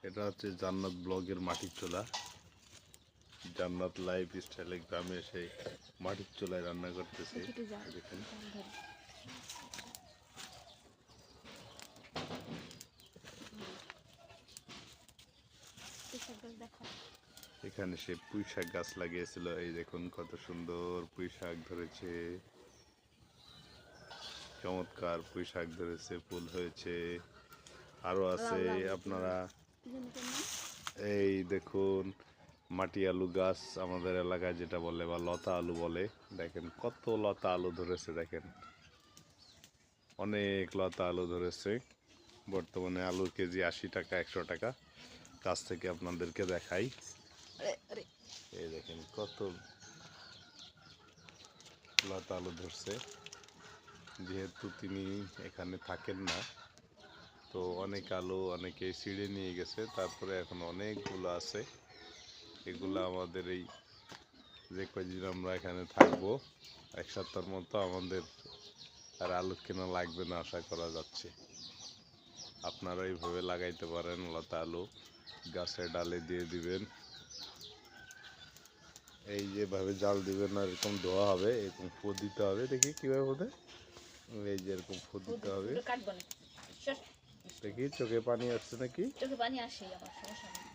এটা হচ্ছে জান্নাত ব্লগের মাটির চুলা। জান্নাত লাইফ স্টাইলে গ্রামে এসে মাটির চুলায় রান্না করতেছে। দেখুন এখানে সে পুঁই শাক গাছ লাগিয়েছিল। এই দেখুন কত সুন্দর পুঁই শাক ধরেছে, চমৎকার পুঁই শাক ধরেছে, ফুল হয়েছে, আরো আছে। আপনারা এই দেখুন মাটি আলু গাছ আমাদের এলাকায় যেটা বলে বা লতা আলু বলে। দেখেন কত লতা আলু ধরেছে, দেখেন অনেক লতা আলু ধরেছে। বর্তমানে আলুর কেজি 80 টাকা 100 টাকা। কাছ থেকে আপনাদেরকে দেখাই, এই দেখেন কত লতা আলু ধরছে। যেহেতু তিনি এখানে থাকেন না, তো অনেক আলু অনেকে ছিঁড়ে নিয়ে গেছে, তারপরে এখন অনেকগুলো আছে। এগুলো আমাদের এই যে কদিন আমরা এখানে থাকবো, 1 সপ্তাহের মতো আমাদের আর আলু কেনা লাগবে না আশা করা যাচ্ছে। আপনারা এইভাবে লাগাইতে পারেন লতা আলু, গাছের ডালে দিয়ে দিবেন, এই যেভাবে জাল দিবেন না এরকম ধোয়া হবে, এরকম ফু দিতে হবে। দেখি কিভাবে বোধে, এই যে এরকম ফু দিতে হবে। দেখি চোখে পানি আসছে নাকি? চোখে পানি আসে, আবার সমস্যা নেই।